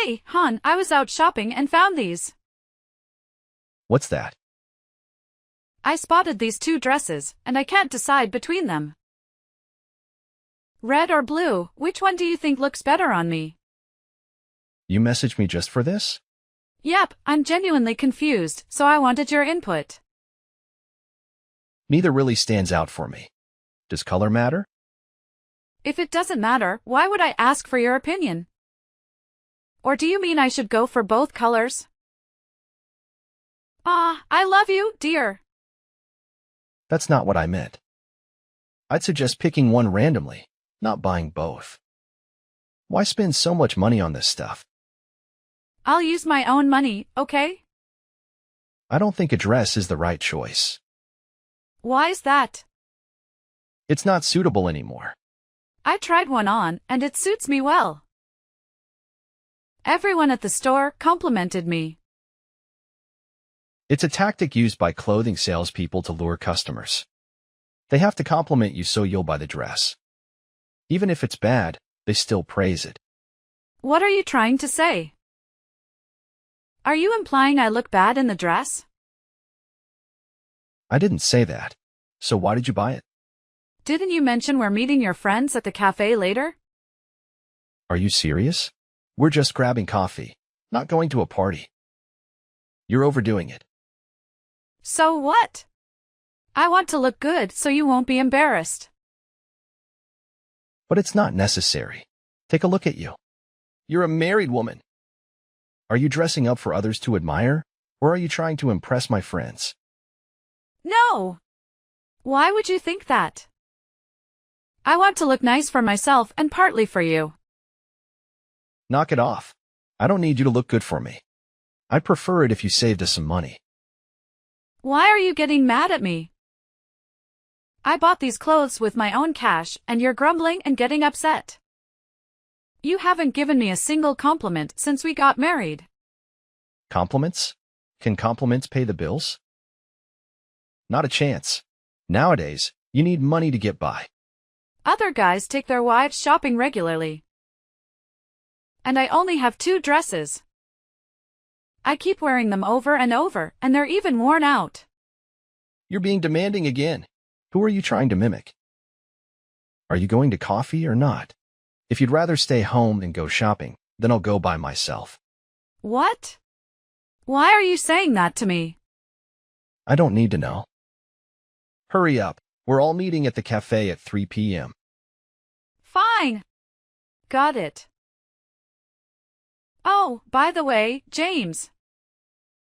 Hey, hon, I was out shopping and found these. What's that? I spotted these two dresses, and I can't decide between them. Red or blue, which one do you think looks better on me? You messaged me just for this? Yep, I'm genuinely confused, so I wanted your input. Neither really stands out for me. Does color matter? If it doesn't matter, why would I ask for your opinion? Or do you mean I should go for both colors? I love you, dear. That's not what I meant. I'd suggest picking one randomly, not buying both. Why spend so much money on this stuff? I'll use my own money, okay? I don't think a dress is the right choice. Why's that? It's not suitable anymore. I tried one on, and it suits me well. Everyone at the store complimented me. It's a tactic used by clothing salespeople to lure customers. They have to compliment you so you'll buy the dress. Even if it's bad, they still praise it. What are you trying to say? Are you implying I look bad in the dress? I didn't say that. So why did you buy it? Didn't you mention we're meeting your friends at the cafe later? Are you serious? We're just grabbing coffee, not going to a party. You're overdoing it. So what? I want to look good so you won't be embarrassed. But it's not necessary. Take a look at you. You're a married woman. Are you dressing up for others to admire, or are you trying to impress my friends? No! Why would you think that? I want to look nice for myself and partly for you. Knock it off. I don't need you to look good for me. I'd prefer it if you saved us some money. Why are you getting mad at me? I bought these clothes with my own cash, and you're grumbling and getting upset. You haven't given me a single compliment since we got married. Compliments? Can compliments pay the bills? Not a chance. Nowadays, you need money to get by. Other guys take their wives shopping regularly. And I only have 2 dresses. I keep wearing them over and over, and they're even worn out. You're being demanding again. Who are you trying to mimic? Are you going to coffee or not? If you'd rather stay home and go shopping, then I'll go by myself. What? Why are you saying that to me? I don't need to know. Hurry up. We're all meeting at the cafe at 3 p.m. Fine. Got it. Oh, by the way, James.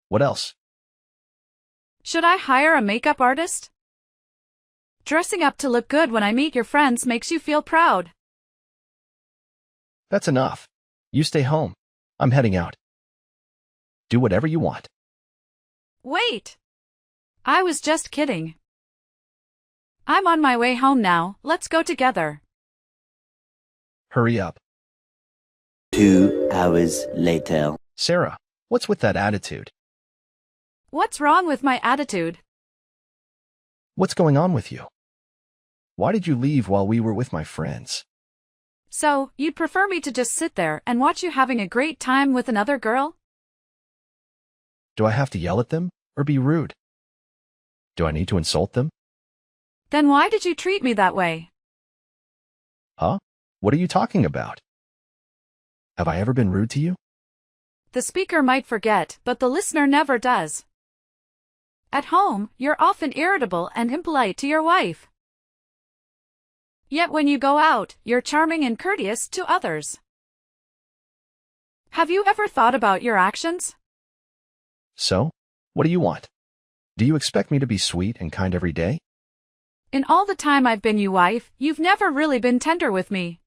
What else? Should I hire a makeup artist? Dressing up to look good when I meet your friends makes you feel proud. That's enough. You stay home. I'm heading out. Do whatever you want. Wait. I was just kidding. I'm on my way home now. Let's go together. Hurry up. 2 hours later. Sarah, what's with that attitude? What's wrong with my attitude? What's going on with you? Why did you leave while we were with my friends? So, you'd prefer me to just sit there and watch you having a great time with another girl? Do I have to yell at them or be rude? Do I need to insult them? Then why did you treat me that way? Huh? What are you talking about? Have I ever been rude to you? The speaker might forget, but the listener never does. At home, you're often irritable and impolite to your wife. Yet when you go out, you're charming and courteous to others. Have you ever thought about your actions? So, what do you want? Do you expect me to be sweet and kind every day? In all the time I've been your wife, you've never really been tender with me.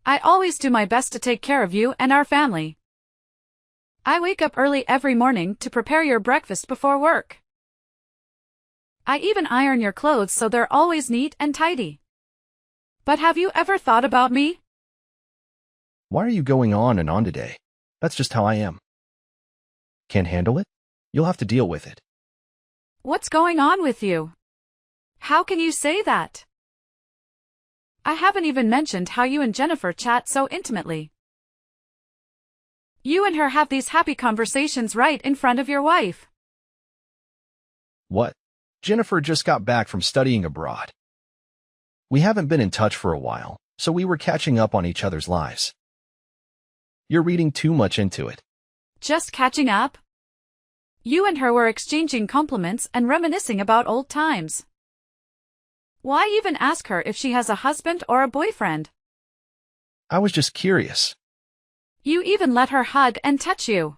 I always do my best to take care of you and our family. I wake up early every morning to prepare your breakfast before work. I even iron your clothes so they're always neat and tidy. But have you ever thought about me? Why are you going on and on today? That's just how I am. Can't handle it? You'll have to deal with it. What's going on with you? How can you say that? I haven't even mentioned how you and Jennifer chat so intimately. You and her have these happy conversations right in front of your wife. What? Jennifer just got back from studying abroad. We haven't been in touch for a while, so we were catching up on each other's lives. You're reading too much into it. Just catching up? You and her were exchanging compliments and reminiscing about old times. Why even ask her if she has a husband or a boyfriend? I was just curious. You even let her hug and touch you.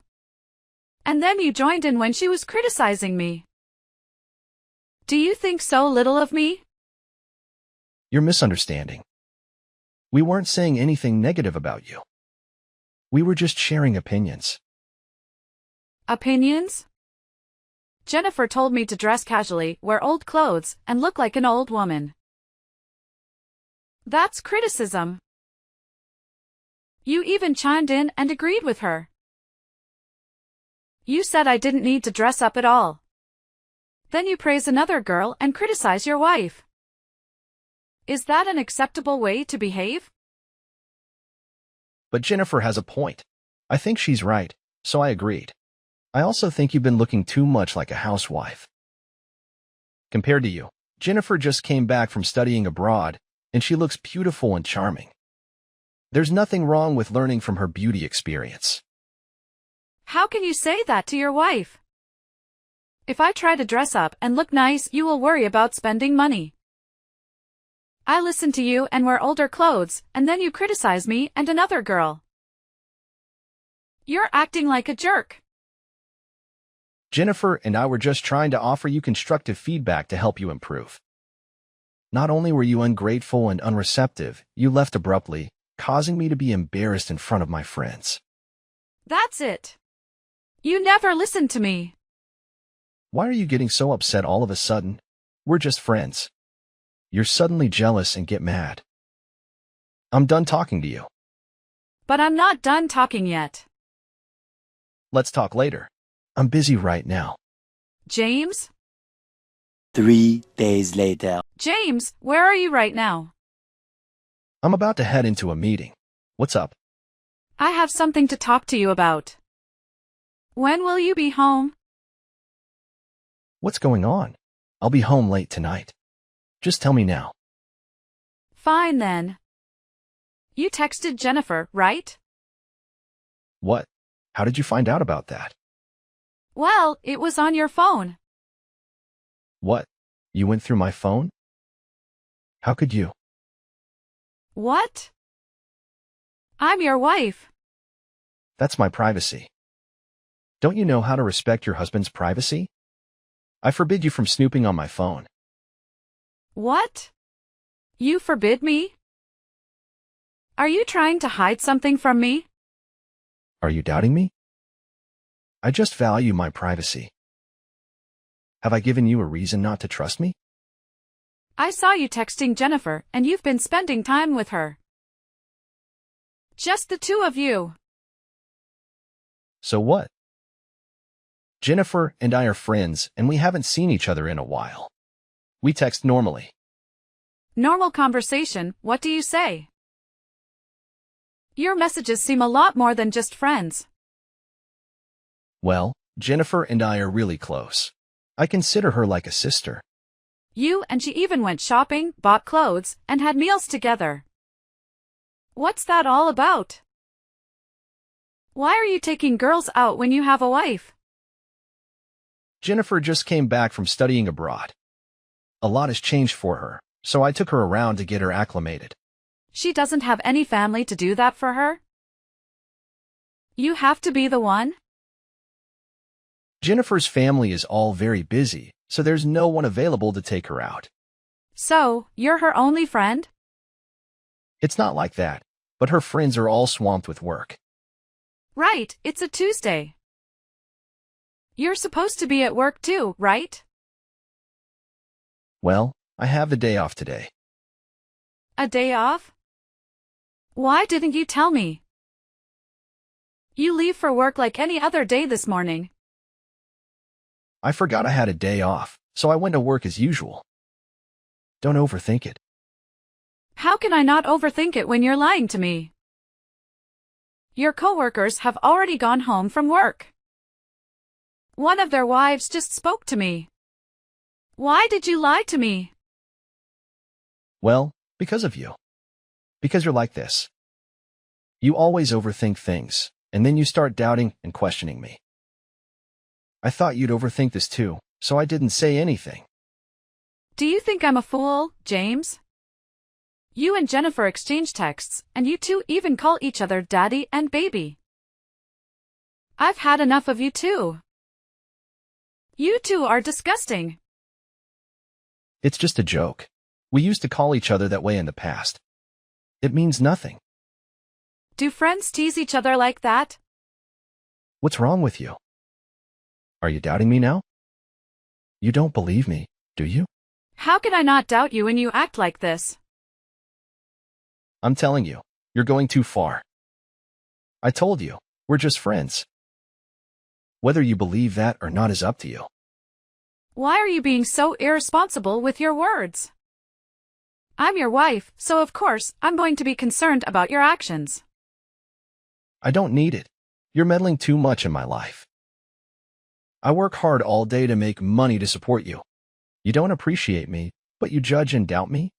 And then you joined in when she was criticizing me. Do you think so little of me? You're misunderstanding. We weren't saying anything negative about you. We were just sharing opinions. Opinions? Jennifer told me to dress casually, wear old clothes, and look like an old woman. That's criticism. You even chimed in and agreed with her. You said I didn't need to dress up at all. Then you praise another girl and criticize your wife. Is that an acceptable way to behave? But Jennifer has a point. I think she's right, so I agreed. I also think you've been looking too much like a housewife. Compared to you, Jennifer just came back from studying abroad, and she looks beautiful and charming. There's nothing wrong with learning from her beauty experience. How can you say that to your wife? If I try to dress up and look nice, you will worry about spending money. I listen to you and wear older clothes, and then you criticize me and another girl. You're acting like a jerk. Jennifer and I were just trying to offer you constructive feedback to help you improve. Not only were you ungrateful and unreceptive, you left abruptly, causing me to be embarrassed in front of my friends. That's it. You never listened to me. Why are you getting so upset all of a sudden? We're just friends. You're suddenly jealous and get mad. I'm done talking to you. But I'm not done talking yet. Let's talk later. I'm busy right now. James? 3 days later. James, where are you right now? I'm about to head into a meeting. What's up? I have something to talk to you about. When will you be home? What's going on? I'll be home late tonight. Just tell me now. Fine then. You texted Jennifer, right? What? How did you find out about that? Well, it was on your phone. What? You went through my phone? How could you? What? I'm your wife. That's my privacy. Don't you know how to respect your husband's privacy? I forbid you from snooping on my phone. What? You forbid me? Are you trying to hide something from me? Are you doubting me? I just value my privacy. Have I given you a reason not to trust me? I saw you texting Jennifer, and you've been spending time with her. Just the two of you. So what? Jennifer and I are friends, and we haven't seen each other in a while. We text normally. Normal conversation, what do you say? Your messages seem a lot more than just friends. Well, Jennifer and I are really close. I consider her like a sister. You and she even went shopping, bought clothes, and had meals together. What's that all about? Why are you taking girls out when you have a wife? Jennifer just came back from studying abroad. A lot has changed for her, so I took her around to get her acclimated. She doesn't have any family to do that for her? You have to be the one? Jennifer's family is all very busy, so there's no one available to take her out. So, you're her only friend? It's not like that, but her friends are all swamped with work. Right, it's a Tuesday. You're supposed to be at work too, right? Well, I have the day off today. A day off? Why didn't you tell me? You leave for work like any other day this morning. I forgot I had a day off, so I went to work as usual. Don't overthink it. How can I not overthink it when you're lying to me? your coworkers have already gone home from work. One of their wives just spoke to me. Why did you lie to me? Well, because of you. Because you're like this. You always overthink things, and then you start doubting and questioning me. I thought you'd overthink this too, so I didn't say anything. Do you think I'm a fool, James? You and Jennifer exchange texts, and you two even call each other daddy and baby. I've had enough of you too. You two are disgusting. It's just a joke. We used to call each other that way in the past. It means nothing. Do friends tease each other like that? What's wrong with you? Are you doubting me now? You don't believe me, do you? How can I not doubt you when you act like this? I'm telling you, you're going too far. I told you, we're just friends. Whether you believe that or not is up to you. Why are you being so irresponsible with your words? I'm your wife, so of course, I'm going to be concerned about your actions. I don't need it. You're meddling too much in my life. I work hard all day to make money to support you. You don't appreciate me, but you judge and doubt me?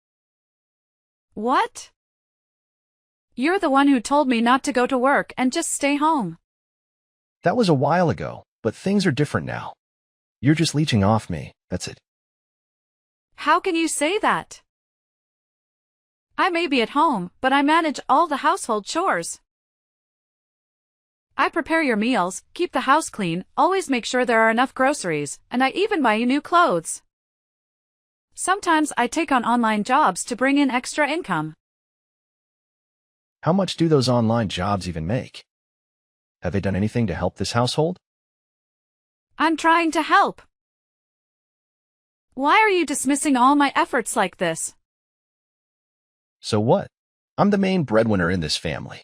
What? You're the one who told me not to go to work and just stay home. That was a while ago, but things are different now. You're just leeching off me, that's it. How can you say that? I may be at home, but I manage all the household chores. I prepare your meals, keep the house clean, always make sure there are enough groceries, and I even buy you new clothes. Sometimes I take on online jobs to bring in extra income. How much do those online jobs even make? Have they done anything to help this household? I'm trying to help. Why are you dismissing all my efforts like this? So what? I'm the main breadwinner in this family.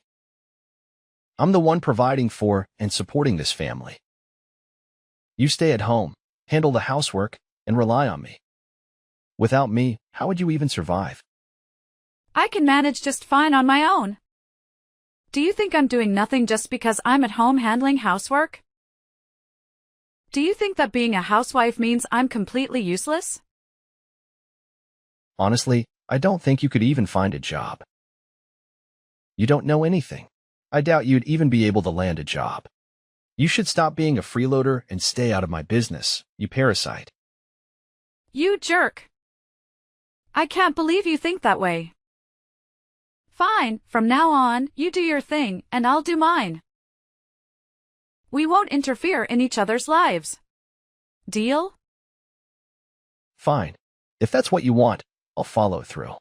I'm the one providing for and supporting this family. You stay at home, handle the housework, and rely on me. Without me, how would you even survive? I can manage just fine on my own. Do you think I'm doing nothing just because I'm at home handling housework? Do you think that being a housewife means I'm completely useless? Honestly, I don't think you could even find a job. You don't know anything. I doubt you'd even be able to land a job. You should stop being a freeloader and stay out of my business, you parasite. You jerk. I can't believe you think that way. Fine, from now on, you do your thing, and I'll do mine. We won't interfere in each other's lives. Deal? Fine. If that's what you want, I'll follow through.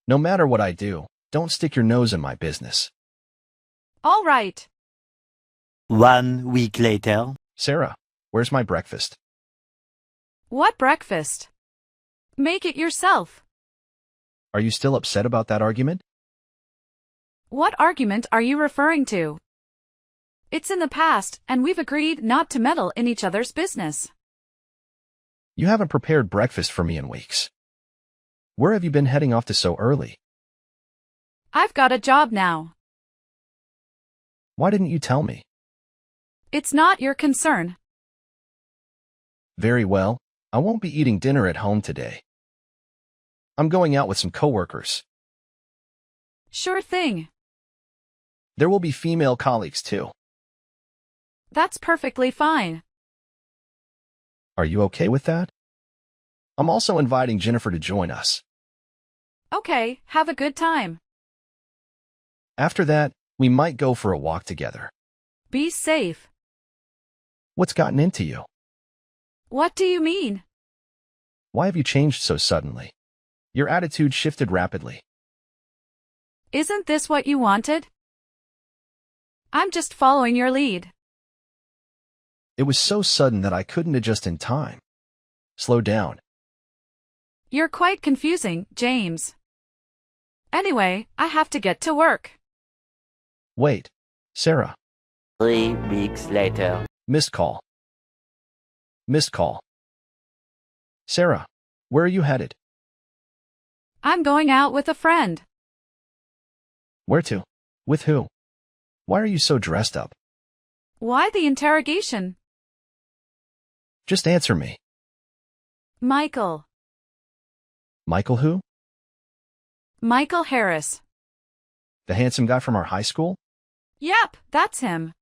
No matter what I do, don't stick your nose in my business. All right. 1 week later. Sarah, where's my breakfast? What breakfast? Make it yourself. Are you still upset about that argument? What argument are you referring to? It's in the past, and we've agreed not to meddle in each other's business. You haven't prepared breakfast for me in weeks. Where have you been heading off to so early? I've got a job now. Why didn't you tell me? It's not your concern. Very well, I won't be eating dinner at home today. I'm going out with some coworkers. Sure thing. There will be female colleagues too. That's perfectly fine. Are you okay with that? I'm also inviting Jennifer to join us. Okay, have a good time. After that, we might go for a walk together. Be safe. What's gotten into you? What do you mean? Why have you changed so suddenly? Your attitude shifted rapidly. Isn't this what you wanted? I'm just following your lead. It was so sudden that I couldn't adjust in time. Slow down. You're quite confusing, James. Anyway, I have to get to work. Wait, Sarah. 3 weeks later. Missed call. Missed call. Sarah, where are you headed? I'm going out with a friend. Where to? With who? Why are you so dressed up? Why the interrogation? Just answer me. Michael. Michael who? Michael Harris. The handsome guy from our high school? Yep, that's him.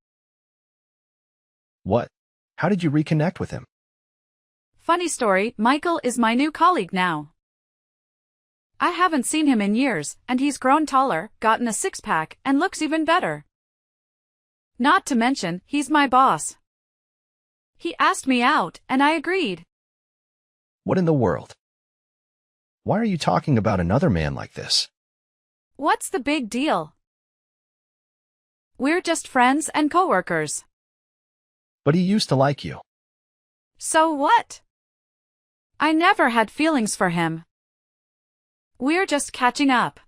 What? How did you reconnect with him? Funny story, Michael is my new colleague now. I haven't seen him in years, and he's grown taller, gotten a six-pack, and looks even better. Not to mention, he's my boss. He asked me out, and I agreed. What in the world? Why are you talking about another man like this? What's the big deal? We're just friends and coworkers. But he used to like you. So what? I never had feelings for him. We're just catching up.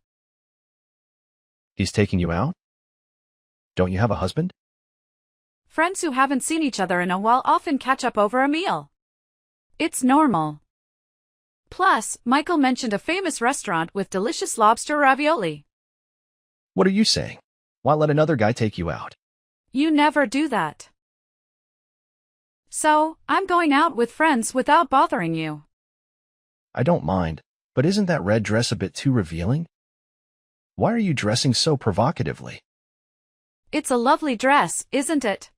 He's taking you out? Don't you have a husband? Friends who haven't seen each other in a while often catch up over a meal. It's normal. Plus, Michael mentioned a famous restaurant with delicious lobster ravioli. What are you saying? Why let another guy take you out? You never do that. So, I'm going out with friends without bothering you. I don't mind, but isn't that red dress a bit too revealing? Why are you dressing so provocatively? It's a lovely dress, isn't it?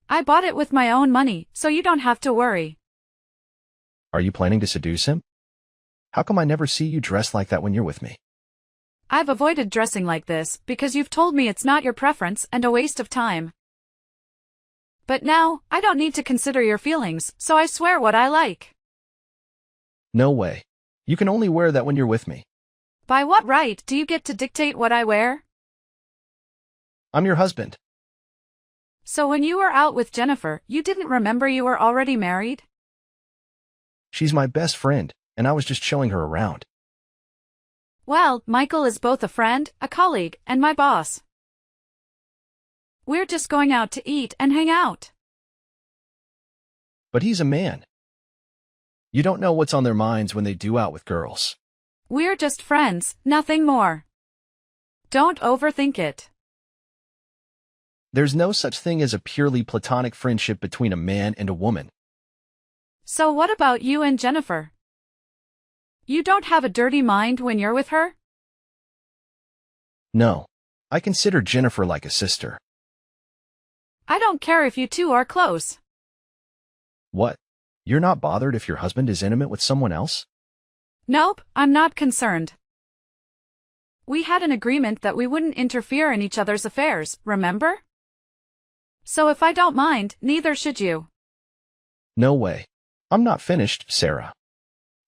I bought it with my own money, so you don't have to worry. Are you planning to seduce him? How come I never see you dressed like that when you're with me? I've avoided dressing like this because you've told me it's not your preference and a waste of time. But now, I don't need to consider your feelings, so I swear what I like. No way. You can only wear that when you're with me. By what right do you get to dictate what I wear? I'm your husband. So when you were out with Jennifer, you didn't remember you were already married? She's my best friend, and I was just showing her around. Well, Michael is both a friend, a colleague, and my boss. We're just going out to eat and hang out. But he's a man. You don't know what's on their minds when they do out with girls. We're just friends, nothing more. Don't overthink it. There's no such thing as a purely platonic friendship between a man and a woman. So what about you and Jennifer? You don't have a dirty mind when you're with her? No. I consider Jennifer like a sister. I don't care if you two are close. What? You're not bothered if your husband is intimate with someone else? Nope, I'm not concerned. We had an agreement that we wouldn't interfere in each other's affairs, remember? So if I don't mind, neither should you. No way. I'm not finished, Sarah.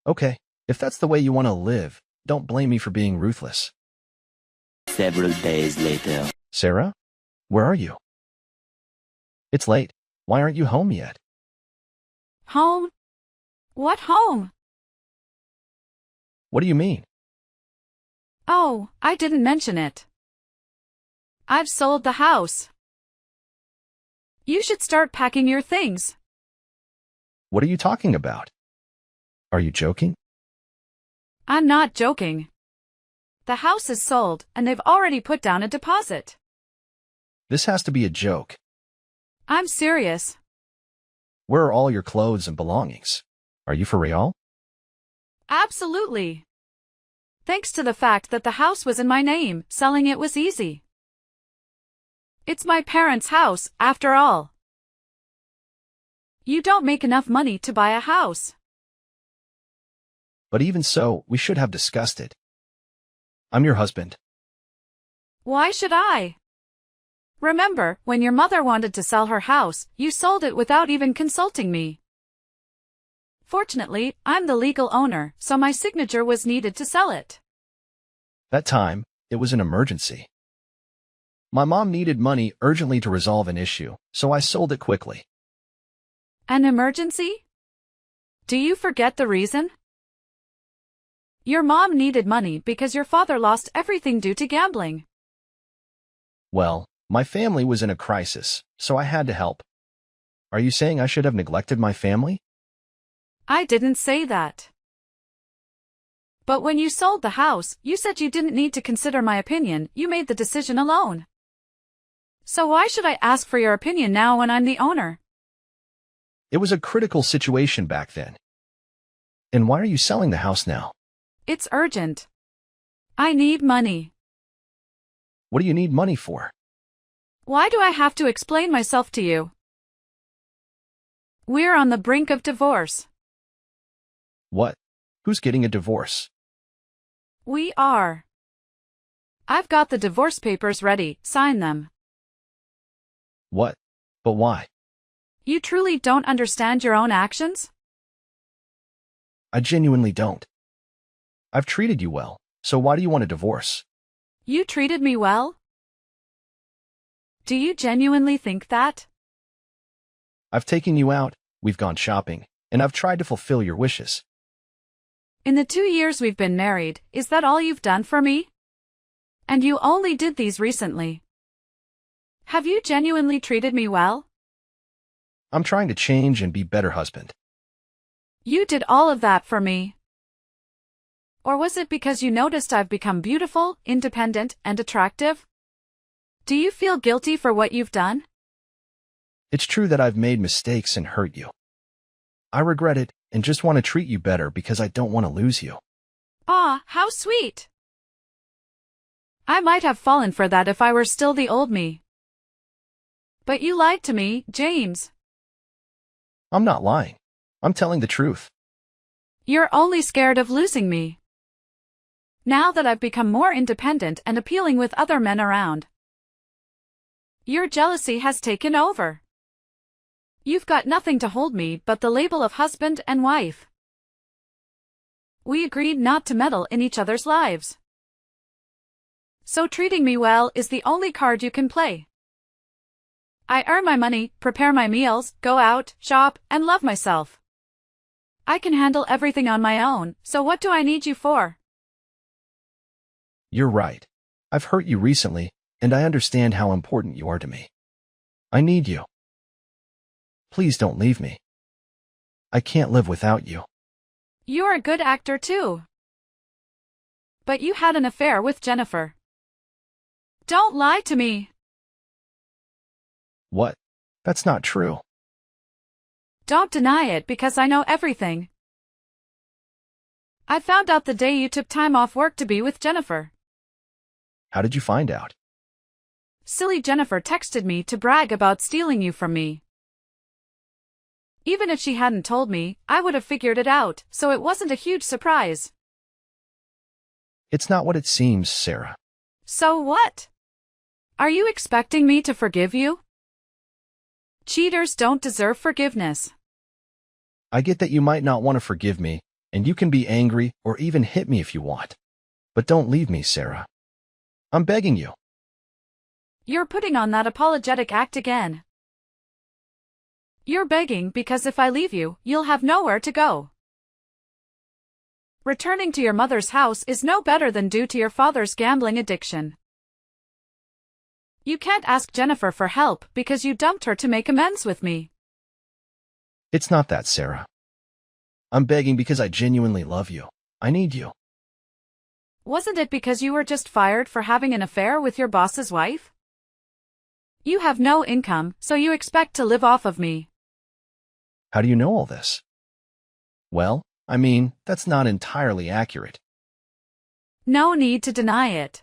Okay, if that's the way you want to live, don't blame me for being ruthless. Several days later. Sarah? Where are you? It's late. Why aren't you home yet? Home? What home? What do you mean? Oh, I didn't mention it. I've sold the house. You should start packing your things. What are you talking about? Are you joking? I'm not joking. The house is sold, and they've already put down a deposit. This has to be a joke. I'm serious. Where are all your clothes and belongings? Are you for real? Absolutely. Thanks to the fact that the house was in my name, selling it was easy. It's my parents' house, after all. You don't make enough money to buy a house. But even so, we should have discussed it. I'm your husband. Why should I? Remember, when your mother wanted to sell her house, you sold it without even consulting me. Fortunately, I'm the legal owner, so my signature was needed to sell it. That time, it was an emergency. My mom needed money urgently to resolve an issue, so I sold it quickly. An emergency? Do you forget the reason? Your mom needed money because your father lost everything due to gambling. Well, my family was in a crisis, so I had to help. Are you saying I should have neglected my family? I didn't say that. But when you sold the house, you said you didn't need to consider my opinion, you made the decision alone. So why should I ask for your opinion now when I'm the owner? It was a critical situation back then. And why are you selling the house now? It's urgent. I need money. What do you need money for? Why do I have to explain myself to you? We're on the brink of divorce. What? Who's getting a divorce? We are. I've got the divorce papers ready, sign them. What? But why? You truly don't understand your own actions? I genuinely don't. I've treated you well, so why do you want a divorce? You treated me well? Do you genuinely think that? I've taken you out, we've gone shopping, and I've tried to fulfill your wishes. In the 2 years we've been married, is that all you've done for me? And you only did these recently. Have you genuinely treated me well? I'm trying to change and be a better husband. You did all of that for me. Or was it because you noticed I've become beautiful, independent, and attractive? Do you feel guilty for what you've done? It's true that I've made mistakes and hurt you. I regret it and just want to treat you better because I don't want to lose you. Ah, how sweet! I might have fallen for that if I were still the old me. But you lied to me, James. I'm not lying. I'm telling the truth. You're only scared of losing me. Now that I've become more independent and appealing with other men around, your jealousy has taken over. You've got nothing to hold me but the label of husband and wife. We agreed not to meddle in each other's lives. So treating me well is the only card you can play. I earn my money, prepare my meals, go out, shop, and love myself. I can handle everything on my own, so what do I need you for? You're right. I've hurt you recently, and I understand how important you are to me. I need you. Please don't leave me. I can't live without you. You're a good actor too. But you had an affair with Jennifer. Don't lie to me. What? That's not true. Don't deny it because I know everything. I found out the day you took time off work to be with Jennifer. How did you find out? Silly Jennifer texted me to brag about stealing you from me. Even if she hadn't told me, I would have figured it out, so it wasn't a huge surprise. It's not what it seems, Sarah. So what? Are you expecting me to forgive you? Cheaters don't deserve forgiveness. I get that you might not want to forgive me, and you can be angry or even hit me if you want. But don't leave me, Sarah. I'm begging you. You're putting on that apologetic act again. You're begging because if I leave you, you'll have nowhere to go. Returning to your mother's house is no better than due to your father's gambling addiction. You can't ask Jennifer for help because you dumped her to make amends with me. It's not that, Sarah. I'm begging because I genuinely love you. I need you. Wasn't it because you were just fired for having an affair with your boss's wife? You have no income, so you expect to live off of me. How do you know all this? Well, I mean, that's not entirely accurate. No need to deny it.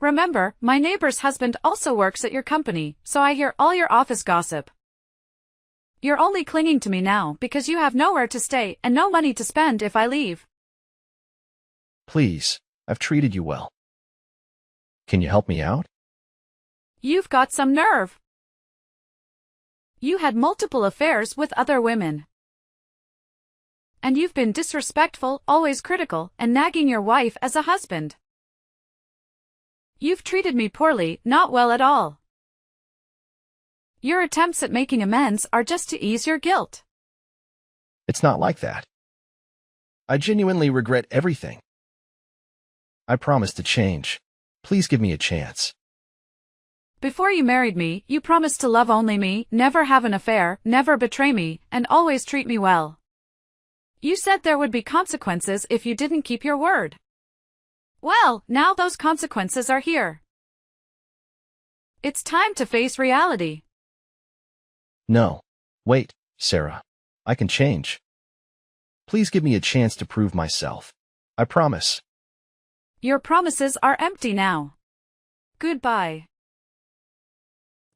Remember, my neighbor's husband also works at your company, so I hear all your office gossip. You're only clinging to me now because you have nowhere to stay and no money to spend if I leave. Please, I've treated you well. Can you help me out? You've got some nerve. You had multiple affairs with other women. And you've been disrespectful, always critical, and nagging your wife as a husband. You've treated me poorly, not well at all. Your attempts at making amends are just to ease your guilt. It's not like that. I genuinely regret everything. I promise to change. Please give me a chance. Before you married me, you promised to love only me, never have an affair, never betray me, and always treat me well. You said there would be consequences if you didn't keep your word. Well, now those consequences are here. It's time to face reality. No. Wait, Sarah. I can change. Please give me a chance to prove myself. I promise. Your promises are empty now. Goodbye.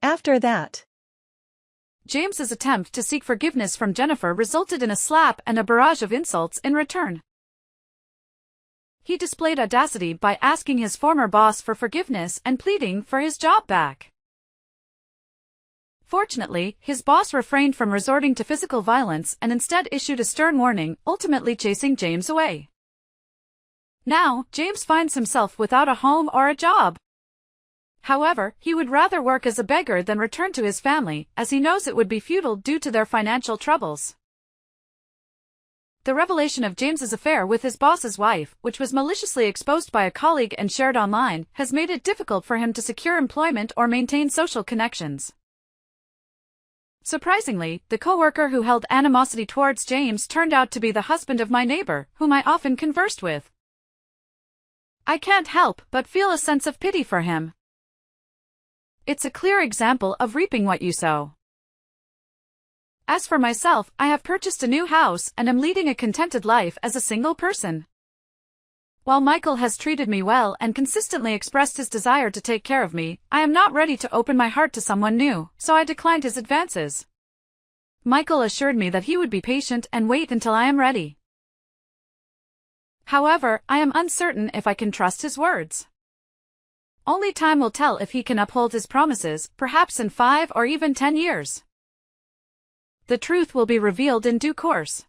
After that, James's attempt to seek forgiveness from Jennifer resulted in a slap and a barrage of insults in return. He displayed audacity by asking his former boss for forgiveness and pleading for his job back. Fortunately, his boss refrained from resorting to physical violence and instead issued a stern warning, ultimately chasing James away. Now, James finds himself without a home or a job. However, he would rather work as a beggar than return to his family, as he knows it would be futile due to their financial troubles. The revelation of James's affair with his boss's wife, which was maliciously exposed by a colleague and shared online, has made it difficult for him to secure employment or maintain social connections. Surprisingly, the coworker who held animosity towards James turned out to be the husband of my neighbor, whom I often conversed with. I can't help but feel a sense of pity for him. It's a clear example of reaping what you sow. As for myself, I have purchased a new house and am leading a contented life as a single person. While Michael has treated me well and consistently expressed his desire to take care of me, I am not ready to open my heart to someone new, so I declined his advances. Michael assured me that he would be patient and wait until I am ready. However, I am uncertain if I can trust his words. Only time will tell if he can uphold his promises, perhaps in 5 or even 10 years. The truth will be revealed in due course.